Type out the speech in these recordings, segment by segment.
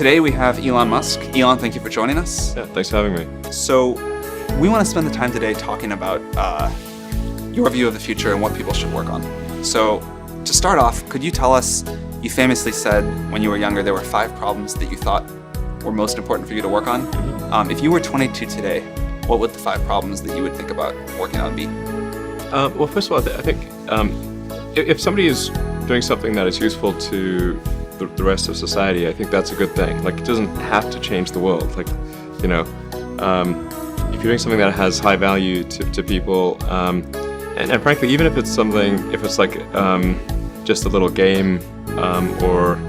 today we have Elon Musk. Elon, thank you for joining us. Yeah, thanks for having me. So we want to spend the time today talking about your view of the future and what people should work on. So to start off, could you tell us, you famously said when you were younger there were 5 problems that you thought were most important for you to work on. If you were 22 today, what would the 5 problems that you would think about working on be? Well, first of all, I think if somebody is doing something that is useful to the rest of society, I think that's a good thing. Like, it doesn't have to change the world. Like, if you're doing something that has high value to people, and frankly, even if it's like just a little game, or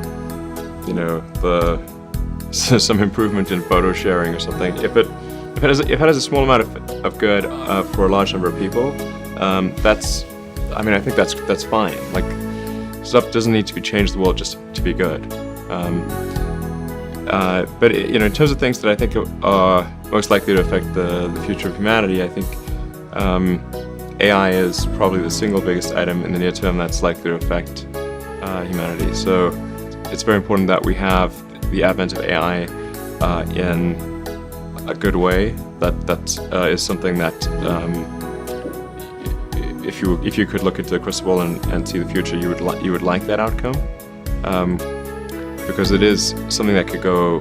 some improvement in photo sharing or something, if it has a small amount of good for a large number of people, I think that's fine. Like, stuff doesn't need to change the world just to be good. But in terms of things that I think are most likely to affect the future of humanity, I think AI is probably the single biggest item in the near term that's likely to affect humanity. So it's very important that we have the advent of AI in a good way. That is something that if you could look into the crystal ball and see the future, you would like that outcome, because it is something that could go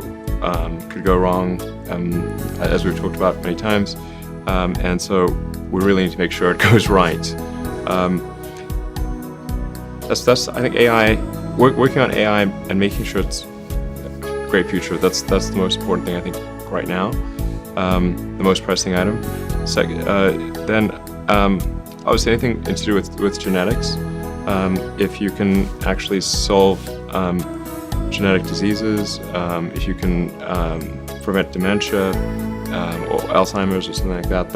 wrong, as we've talked about many times, and so we really need to make sure it goes right. That's I think AI, working on AI and making sure it's a great future. That's the most important thing I think right now, the most pressing item. Then. Obviously, anything to do with genetics. If you can actually solve genetic diseases, if you can prevent dementia or Alzheimer's or something like that,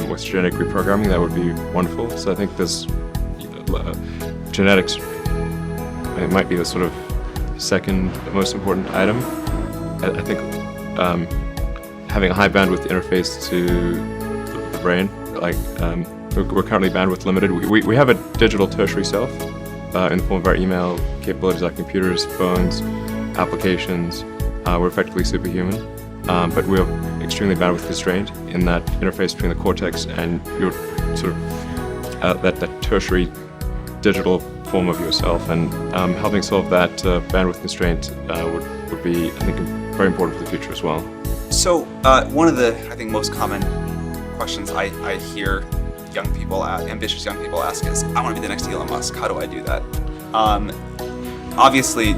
with genetic reprogramming, that would be wonderful. So I think this genetics, it might be the sort of second most important item. I think having a high bandwidth interface to the brain, like. We're currently bandwidth limited. We have a digital tertiary self in the form of our email capabilities, our computers, phones, applications. We're effectively superhuman, but we're extremely bandwidth constrained in that interface between the cortex and your sort of that tertiary digital form of yourself. And helping solve that bandwidth constraint would be, I think, very important for the future as well. So one of the, I think, most common questions I hear ambitious young people ask is, I want to be the next Elon Musk. How do I do that? Obviously,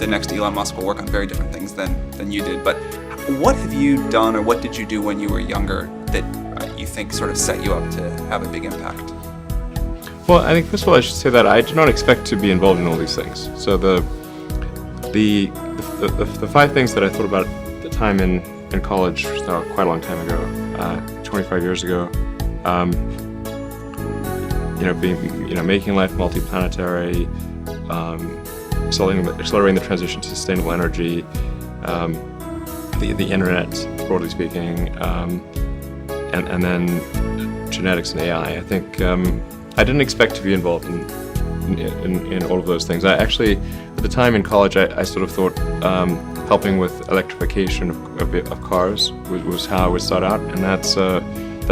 the next Elon Musk will work on very different things than you did. But what have you done, or what did you do when you were younger that you think sort of set you up to have a big impact? Well, I think first of all, I should say that I did not expect to be involved in all these things. So the 5 ththings that I thought about at the time in college, quite a long time ago, 25 years ago. Making life multiplanetary, accelerating the transition to sustainable energy, the internet, broadly speaking, and then genetics and AI. I think I didn't expect to be involved in all of those things. I actually, at the time in college, I sort of thought helping with electrification of cars was how I would start out, and that's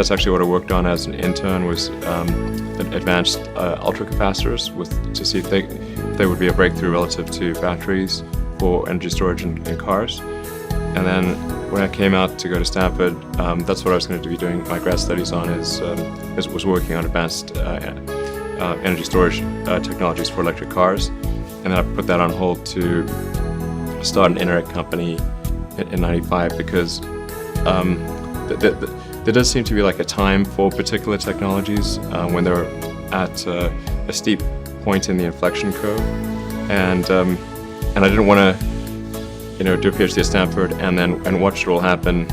actually what I worked on as an intern, was advanced ultracapacitors to see if they would be a breakthrough relative to batteries for energy storage in cars. And then when I came out to go to Stanford, that's what I was going to be doing my grad studies on, was working on advanced energy storage technologies for electric cars. And then I put that on hold to start an internet company in '95, because there does seem to be like a time for particular technologies when they're at a steep point in the inflection curve, and I didn't want to, do a PhD at Stanford and watch it all happen,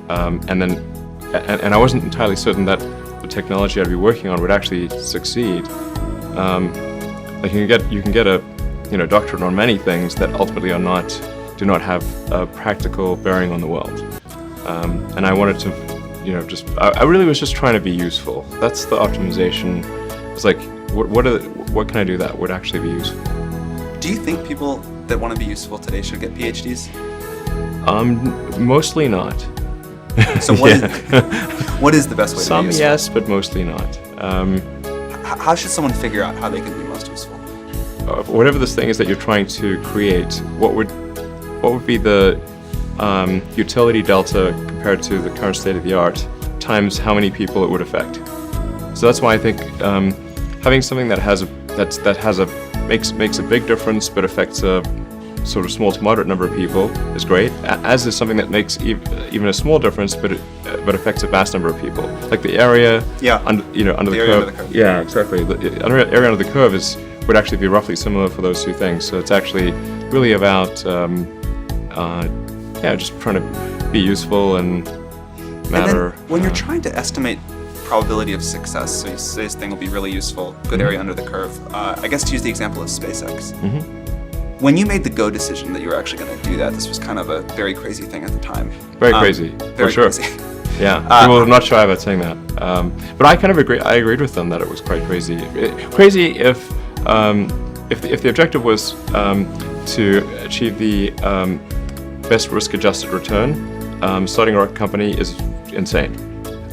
and I wasn't entirely certain that the technology I'd be working on would actually succeed. Like you can get a doctorate on many things that ultimately do not have a practical bearing on the world, and I wanted to. I really was just trying to be useful. That's the optimization. It's like, what can I do that would actually be useful? Do you think people that want to be useful today should get PhDs? Mostly not. So what is the best way to Some be useful? yes, but mostly not. How should someone figure out how they can be most useful? Whatever this thing is that you're trying to create, what would be the utility delta compared to the current state of the art times how many people it would affect? So that's why I think having something that makes a big difference but affects a sort of small to moderate number of people is great. As is something that makes even a small difference but affects a vast number of people, like the area under the area curve. under the curve. Yeah, exactly. The area under the curve would actually be roughly similar for those two things. So it's actually really about just trying to be useful and matter. And then when you're trying to estimate probability of success, so you say this thing will be really useful, good area under the curve. I guess to use the example of SpaceX. When you made the go decision that you were actually going to do that, this was kind of a very crazy thing at the time. Very crazy, very for sure. Crazy. Yeah, people are not shy about saying that. But I kind of agree. I agreed with them that it was quite crazy. Crazy if the objective was to achieve the best risk-adjusted return, starting a rocket company is insane.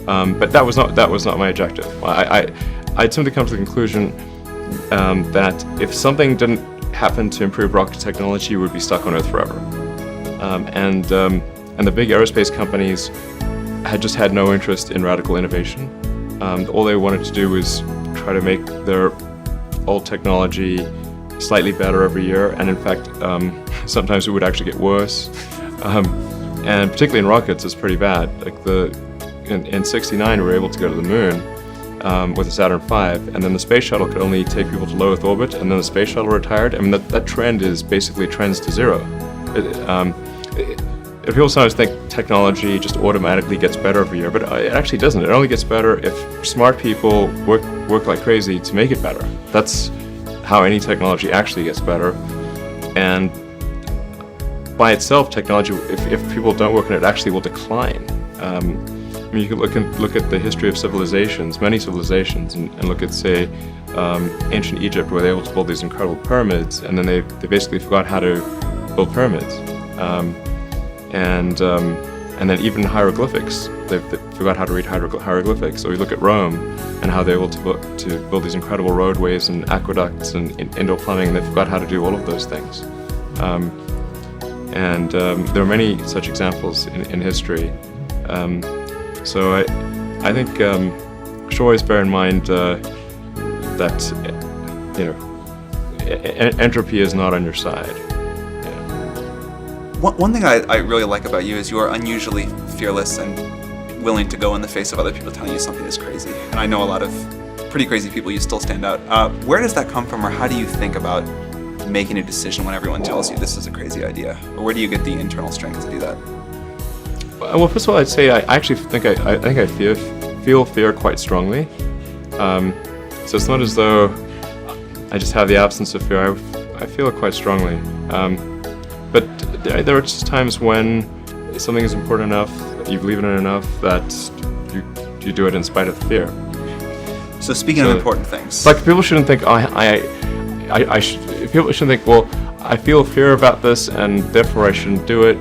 But that was not my objective. I'd simply come to the conclusion that if something didn't happen to improve rocket technology, we would be stuck on Earth forever. And the big aerospace companies had no interest in radical innovation. All they wanted to do was try to make their old technology slightly better every year, and in fact, sometimes it would actually get worse. And particularly in rockets, it's pretty bad. Like in '69, we were able to go to the moon with the Saturn V, and then the space shuttle could only take people to low Earth orbit, and then the space shuttle retired. I mean, that trend is basically trends to zero. People sometimes think technology just automatically gets better every year, but it actually doesn't. It only gets better if smart people work like crazy to make it better. That's how any technology actually gets better. And by itself, technology, if people don't work on it, actually will decline. I mean, you can look at the history of civilizations, many civilizations, and look at, say, ancient Egypt, where they were able to build these incredible pyramids, and then they basically forgot how to build pyramids. And then even hieroglyphics, they forgot how to read hieroglyphics. So we look at Rome and how they were able to build these incredible roadways and aqueducts and indoor plumbing. They forgot how to do all of those things. And there are many such examples in history. So I think should always bear in mind that entropy is not on your side. One thing I really like about you is you are unusually fearless and willing to go in the face of other people telling you something is crazy. And I know a lot of pretty crazy people, you still stand out. Where does that come from, or how do you think about making a decision when everyone tells you this is a crazy idea? Or where do you get the internal strength to do that? Well, first of all, I'd say I actually think I feel fear quite strongly. So it's not as though I just have the absence of fear. I feel it quite strongly. But there are just times when something is important enough, you believe in it enough, that you do it in spite of the fear. So speaking of important things, like people shouldn't think people shouldn't think, well, I feel fear about this and therefore I shouldn't do it.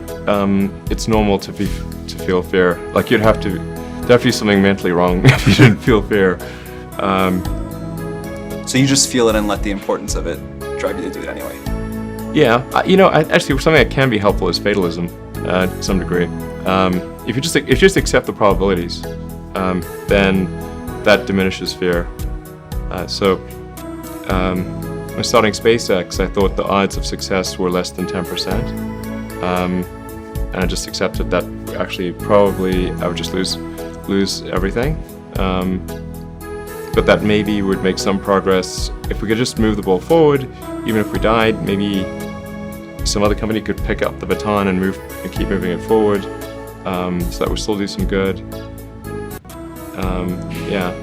It's normal to feel fear. Like there'd have to be something mentally wrong if you didn't feel fear. So you just feel it and let the importance of it drive you to do it anyway. Yeah, actually, something that can be helpful is fatalism, to some degree. If you just accept the probabilities, then that diminishes fear. When starting SpaceX, I thought the odds of success were less than 10%, and I just accepted that actually probably I would just lose everything. But that maybe would make some progress if we could just move the ball forward. Even if we died, maybe some other company could pick up the baton and keep moving it forward, so that would still do some good.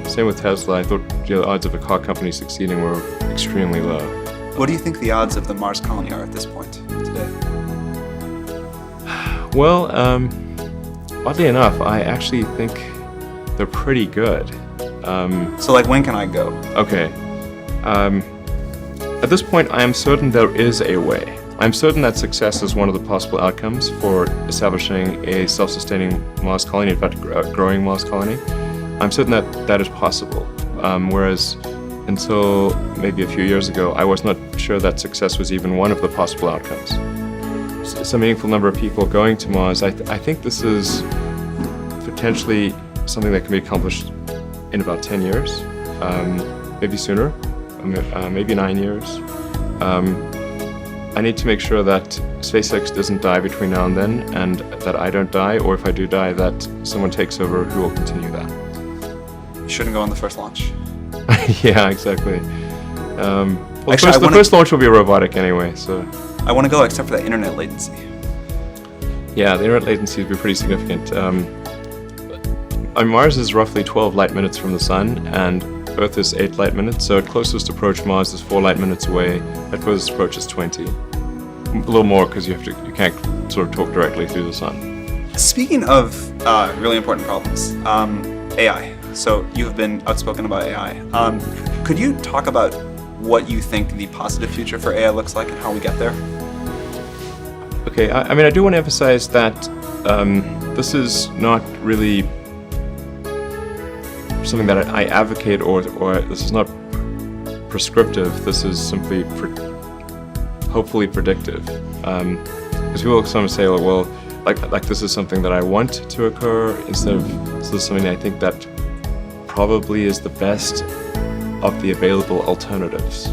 Same with Tesla. I thought the odds of a car company succeeding were extremely low. What do you think the odds of the Mars colony are at this point today? Well, oddly enough, I actually think they're pretty good. So like, when can I go? Okay. At this point, I am certain there is a way. I'm certain that success is one of the possible outcomes for establishing a self-sustaining Mars colony, in fact, a growing Mars colony. I'm certain that that is possible, whereas until maybe a few years ago, I was not sure that success was even one of the possible outcomes. Some meaningful number of people going to Mars, I think this is potentially something that can be accomplished in about 10 years, maybe sooner, maybe 9 years. I need to make sure that SpaceX doesn't die between now and then, and that I don't die, or if I do die, that someone takes over who will continue that. You shouldn't go on the first launch. Yeah, exactly. Actually, the first launch will be robotic anyway, so. I want to go except for the internet latency. Yeah, the internet latency would be pretty significant. Mars is roughly 12 light minutes from the sun, and Earth is 8 light minutes, so at closest approach Mars is 4 light minutes away, at furthest approach is 20. A little more because you can't sort of talk directly through the sun. Speaking of really important problems, AI. So you have been outspoken about AI. Could you talk about what you think the positive future for AI looks like and how we get there? Okay, I do want to emphasize that this is not really something that I advocate, or this is not prescriptive. This is simply hopefully predictive. Because people sometimes say, oh, well, like this is something that I want to occur, instead of this is something I think that probably is the best of the available alternatives.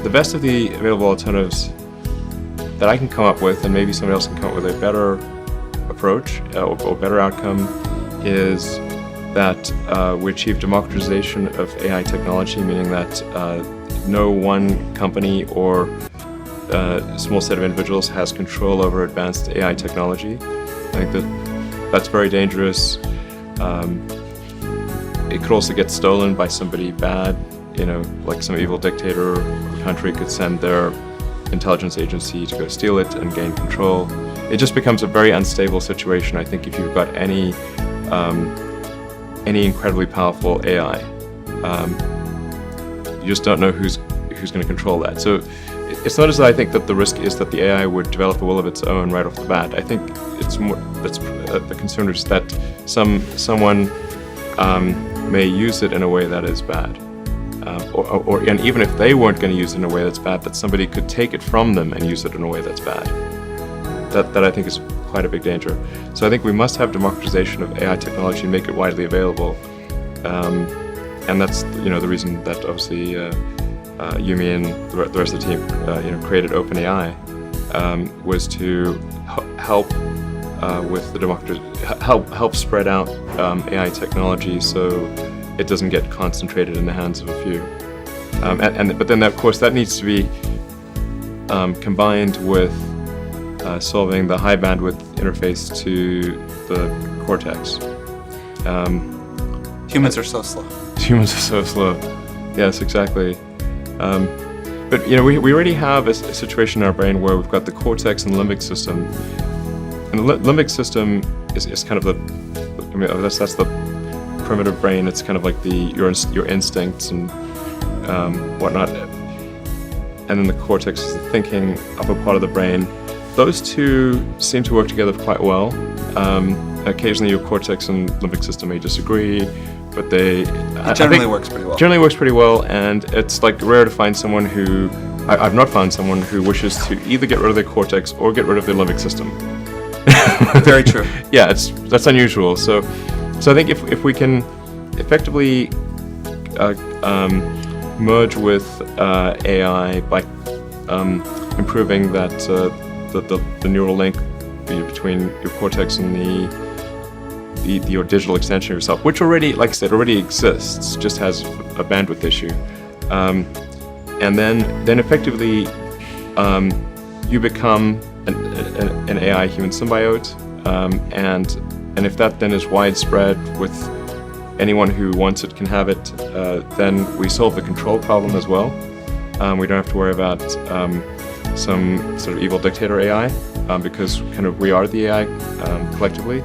The best of the available alternatives that I can come up with, and maybe somebody else can come up with a better approach or better outcome, is that we achieve democratization of AI technology, meaning that no one company or small set of individuals has control over advanced AI technology. I think that's very dangerous. It could also get stolen by somebody bad, like some evil dictator or country could send their intelligence agency to go steal it and gain control. It just becomes a very unstable situation, I think, if you've got any incredibly powerful AI. You just don't know who's going to control that. So it's not as though I think that the risk is that the AI would develop a will of its own right off the bat. I think it's more that's the concern is that someone may use it in a way that is bad, and even if they weren't going to use it in a way that's bad, that somebody could take it from them and use it in a way that's bad. That I think is quite a big danger. So I think we must have democratization of AI technology and make it widely available, and that's the reason that obviously Yumi and the rest of the team created OpenAI, was to help with the help spread out AI technology so it doesn't get concentrated in the hands of a few. But then of course that needs to be combined with solving the high bandwidth interface to the cortex. Humans are so slow. Humans are so slow. Yes, exactly. But we already have a situation in our brain where we've got the cortex and limbic system. And the limbic system is kind of that's the primitive brain. It's kind of like your instincts and whatnot. And then the cortex is the thinking upper part of the brain. Those two seem to work together quite well. Occasionally your cortex and limbic system may disagree, but it generally works pretty well. Generally works pretty well, and it's like rare to find someone who, I've not found someone who wishes to either get rid of their cortex or get rid of their limbic system. Very true. Yeah, that's unusual. So I think if we can effectively merge with AI by improving that the neural link between your cortex and your digital extension of yourself, which already, like I said, already exists, just has a bandwidth issue, and then effectively you become an AI human symbiote, and if that then is widespread with anyone who wants it can have it, then we solve the control problem as well. We don't have to worry about some sort of evil dictator AI, because kind of we are the AI collectively.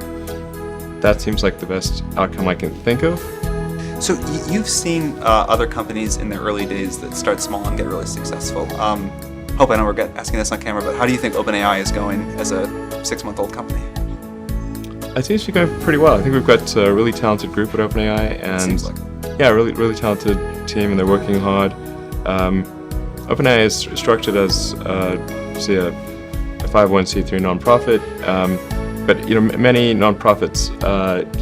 That seems like the best outcome I can think of. So you've seen other companies in their early days that start small and get really successful. Hope I know we're asking this on camera, but how do you think OpenAI is going as a 6-month-old company? I think it's going pretty well. I think we've got a really talented group at OpenAI, and Seems like. yeah, really talented team, and they're working hard. OpenAI is structured as say a 501c3 nonprofit, but many nonprofits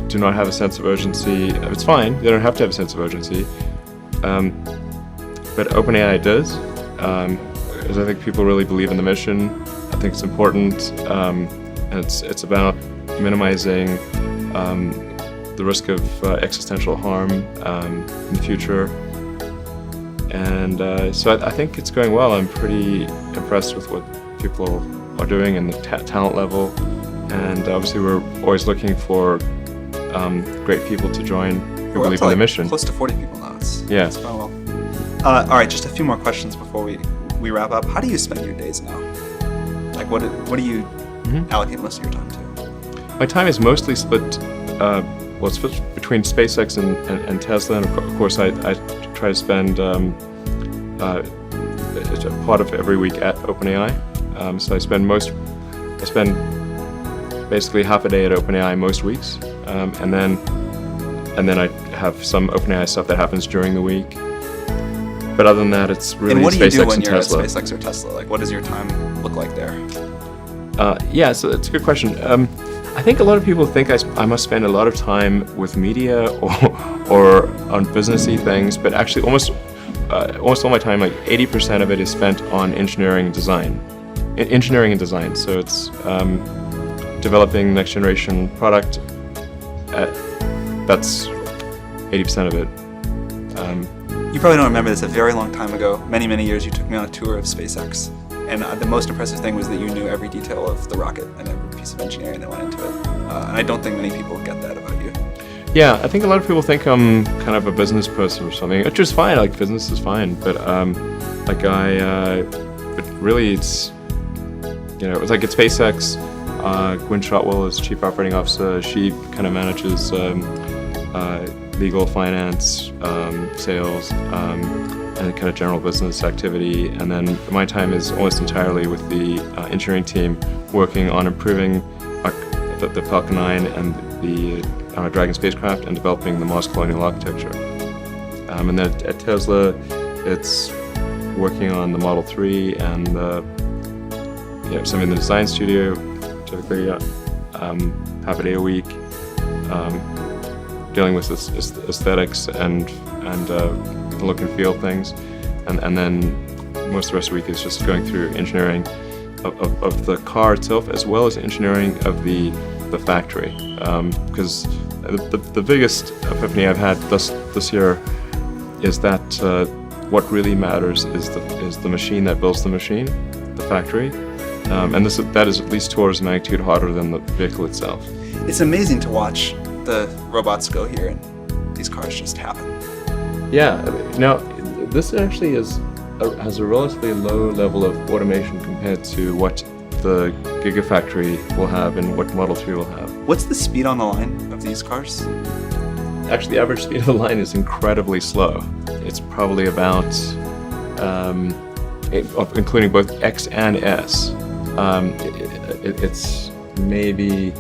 do not have a sense of urgency. It's fine; they don't have to have a sense of urgency, but OpenAI does. Because I think people really believe in the mission. I think it's important, and it's about minimizing the risk of existential harm in the future. And so I think it's going well. I'm pretty impressed with what people are doing and the talent level. And obviously we're always looking for great people to join who believe in the mission. Close to 40 people now. It's going well. All right, just a few more questions before we wrap up. How do you spend your days now? Like, what do you allocate most of your time to? My time is mostly split. It's split between SpaceX and Tesla, and of course, I try to spend a part of every week at OpenAI. So I spend basically half a day at OpenAI most weeks, and then I have some OpenAI stuff that happens during the week. But other than that, it's really SpaceX and Tesla. And what do you do when you're at SpaceX or Tesla? Like, what does your time look like there? Yeah, so it's a good question. I think a lot of people think I must spend a lot of time with media or on businessy things, but actually almost all my time, like 80% of it, is spent on engineering and design. So it's developing next generation product. That's 80% of it. You probably don't remember this. A very long time ago, many years, you took me on a tour of SpaceX, and the most impressive thing was that you knew every detail of the rocket and every piece of engineering that went into it. And I don't think many people get that about you. Yeah, I think a lot of people think I'm kind of a business person or something, which is fine. Like, business is fine, but but really, it's it's like at SpaceX. Gwynne Shotwell is Chief Operating Officer. She kind of manages legal, finance, sales, and kind of general business activity. And then my time is almost entirely with the engineering team, working on improving the Falcon 9 and the Dragon spacecraft, and developing the Mars colonial architecture. And then at Tesla, it's working on the Model 3 and some in the design studio, typically half a day a week. Dealing with aesthetics and the look and feel things, and then most of the rest of the week is just going through engineering of the car itself, as well as engineering of the factory. Because the biggest epiphany I've had this year is that what really matters is the machine that builds the machine, the factory, and that is at least 2 orders of magnitude harder than the vehicle itself. It's amazing to watch the robots go here and these cars just happen. Yeah, now this actually has a relatively low level of automation compared to what the Gigafactory will have and what Model 3 will have. What's the speed on the line of these cars? Actually, the average speed of the line is incredibly slow. It's probably about, including both X and S, it's maybe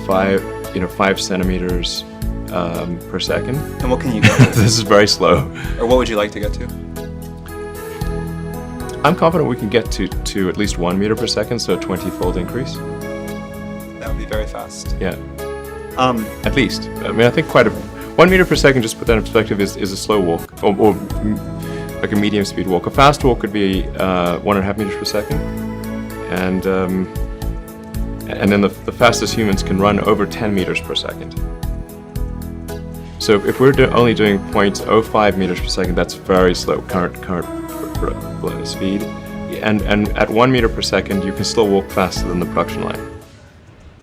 5 centimeters per second. And what can you get to? This is very slow. Or what would you like to get to? I'm confident we can get to at least 1 meter per second, so a 20-fold increase. That would be very fast. Yeah. At least. I mean, I think 1 meter per second, just to put that in perspective, is a slow walk, or like a medium speed walk. A fast walk could be 1.5 meters per second. And then the fastest humans can run over 10 meters per second. So if we're only doing 0.05 meters per second, that's very slow current speed. And at 1 meter per second, you can still walk faster than the production line.